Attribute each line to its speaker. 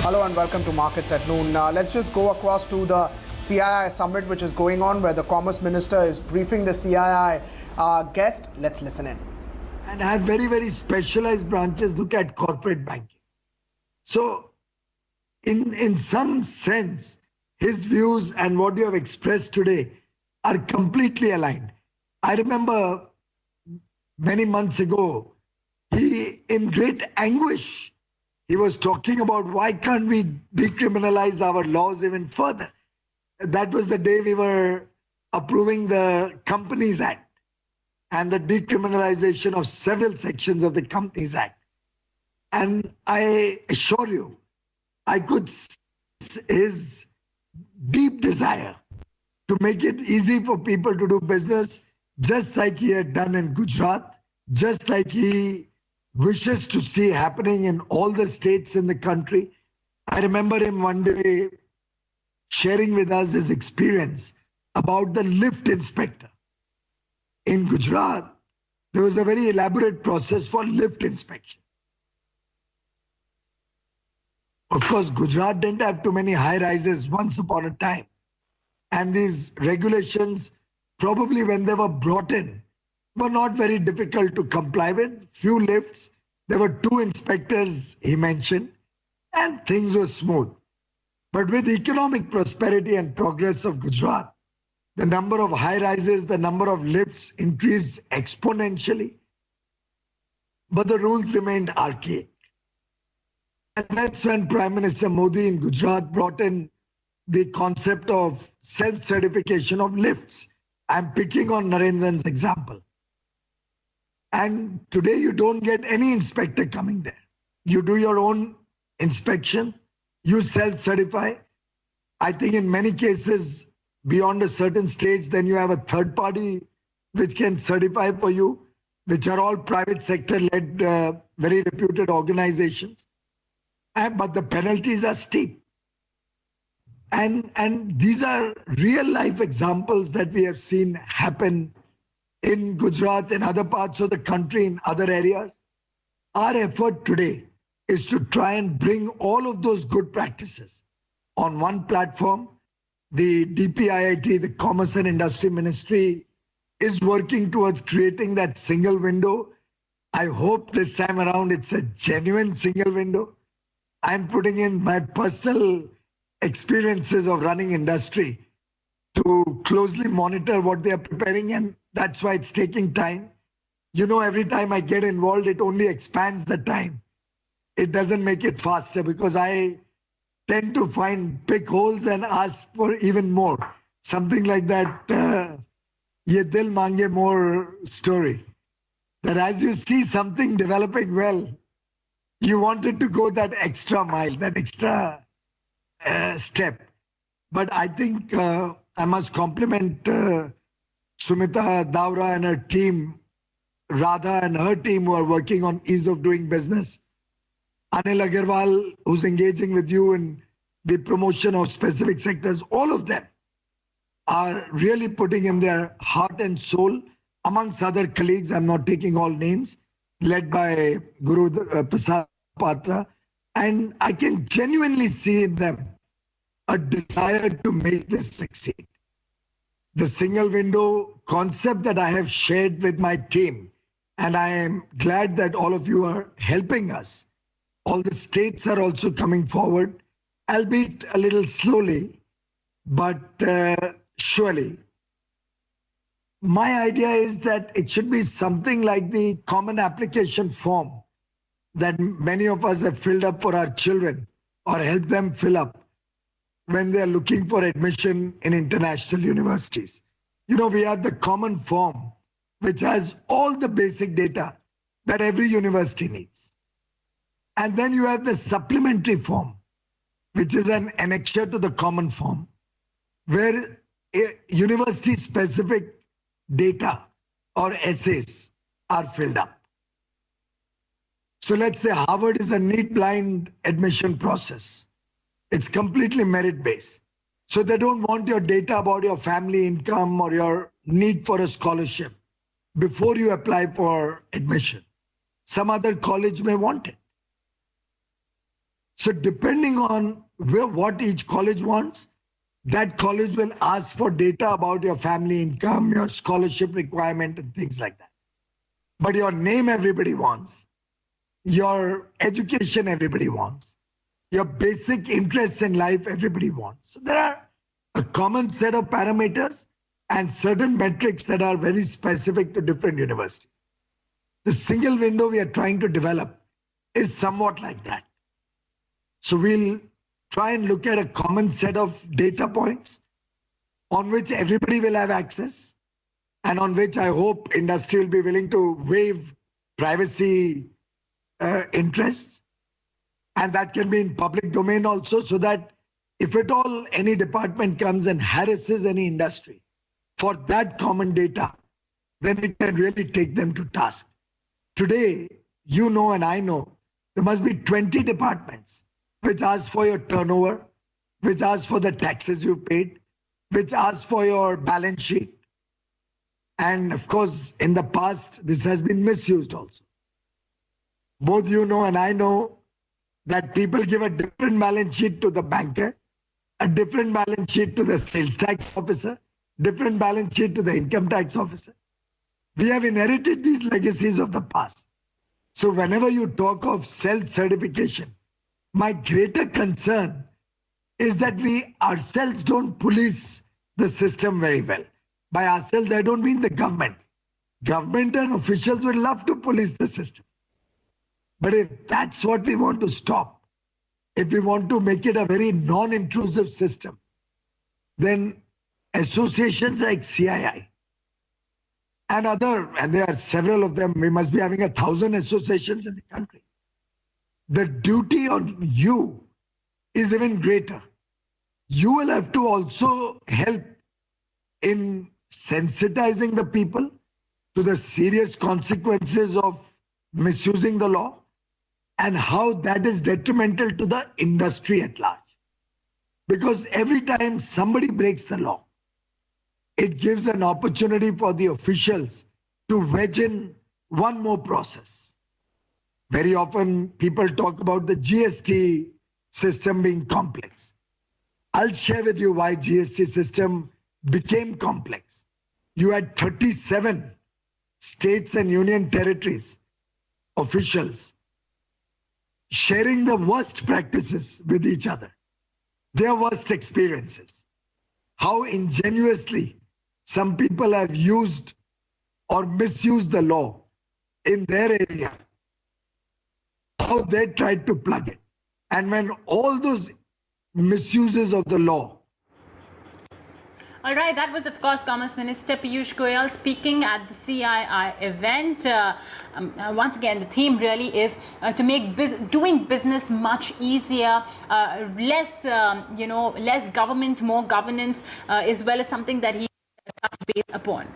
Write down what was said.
Speaker 1: Hello and welcome to Markets at Noon. Let's just go across to the CII Summit, which is going on, where the Commerce Minister is briefing the CII guest. Let's listen in.
Speaker 2: And have very, very specialized branches look at corporate banking. So, in some sense, his views and what you have expressed today are completely aligned. I remember many months ago, he, in great anguish, he was talking about why can't we decriminalize our laws even further. That was the day we were approving the Companies Act and the decriminalization of several sections of the Companies Act. And I assure you, I could see his deep desire to make it easy for people to do business, just like he had done in Gujarat, just like he wishes to see happening in all the states in the country. I remember him one day sharing with us his experience about the lift inspector. In Gujarat, there was a very elaborate process for lift inspection. Of course, Gujarat didn't have too many high-rises once upon a time. And these regulations, probably when they were brought in, were not very difficult to comply with. Few lifts, there were 2 inspectors he mentioned, and things were smooth. But with economic prosperity and progress of Gujarat, the number of high-rises, the number of lifts increased exponentially, but the rules remained archaic. And that's when Prime Minister Modi in Gujarat brought in the concept of self-certification of lifts. I'm picking on Narendran's example. And today you don't get any inspector coming there. You do your own inspection, you self-certify. I think in many cases, beyond a certain stage, then you have a third party which can certify for you, which are all private sector led, very reputed organizations. But the penalties are steep. And these are real life examples that we have seen happen in Gujarat, in other parts of the country, in other areas. Our effort today is to try and bring all of those good practices on one platform. The DPIIT, the Commerce and Industry Ministry, is working towards creating that single window. I hope this time around it's a genuine single window. I'm putting in my personal experiences of running industry to closely monitor what they are preparing, and that's why it's taking time. You know, every time I get involved, it only expands the time. It doesn't make it faster because I tend to pick holes and ask for even more. Something like that, ye dil mange more story. That as you see something developing well, you wanted to go that extra mile, that extra step. But I think I must compliment Sumita Daura and her team, Radha and her team who are working on ease of doing business. Anil Agarwal, who's engaging with you in the promotion of specific sectors, all of them are really putting in their heart and soul, amongst other colleagues, I'm not taking all names, led by Guru Prasad Patra. And I can genuinely see in them a desire to make this succeed. The single window concept that I have shared with my team, and I am glad that all of you are helping us. All the states are also coming forward, albeit a little slowly, but surely. My idea is that it should be something like the common application form that many of us have filled up for our children or help them fill up when they are looking for admission in international universities. You know, we have the common form, which has all the basic data that every university needs. And then you have the supplementary form, which is an annexure to the common form, where university-specific data or essays are filled up. So let's say Harvard is a neat blind admission process. It's completely merit-based. So they don't want your data about your family income or your need for a scholarship before you apply for admission. Some other college may want it. So depending on what each college wants, that college will ask for data about your family income, your scholarship requirement, and things like that. But your name everybody wants, your education everybody wants, your basic interests in life everybody wants. So there are a common set of parameters and certain metrics that are very specific to different universities. The single window we are trying to develop is somewhat like that. So we'll try and look at a common set of data points on which everybody will have access and on which I hope industry will be willing to waive privacy interests. And that can be in public domain also, so that if at all any department comes and harasses any industry for that common data, then we can really take them to task. Today, you know and I know, there must be 20 departments which ask for your turnover, which ask for the taxes you paid, which ask for your balance sheet. And of course, in the past, this has been misused also. Both you know and I know that people give a different balance sheet to the banker, a different balance sheet to the sales tax officer, different balance sheet to the income tax officer. We have inherited these legacies of the past. So whenever you talk of self-certification, my greater concern is that we ourselves don't police the system very well. By ourselves, I don't mean the government. Government and officials would love to police the system. But if that's what we want to stop, if we want to make it a very non-intrusive system, then associations like CII and there are several of them, we must be having 1,000 associations in the country. The duty on you is even greater. You will have to also help in sensitizing the people to the serious consequences of misusing the law and how that is detrimental to the industry at large. Because every time somebody breaks the law, it gives an opportunity for the officials to wedge in one more process. Very often people talk about the GST system being complex. I'll share with you why GST system became complex. You had 37 states and union territories officials sharing the worst practices with each other, their worst experiences, how ingenuously some people have used or misused the law in their area, how they tried to plug it. And when all those misuses of the law.
Speaker 3: All right, that was, of course, Commerce Minister Piyush Goyal speaking at the CII event. Once again, the theme really is to make doing business much easier, less, less government, more governance, as well as something that he touched base upon.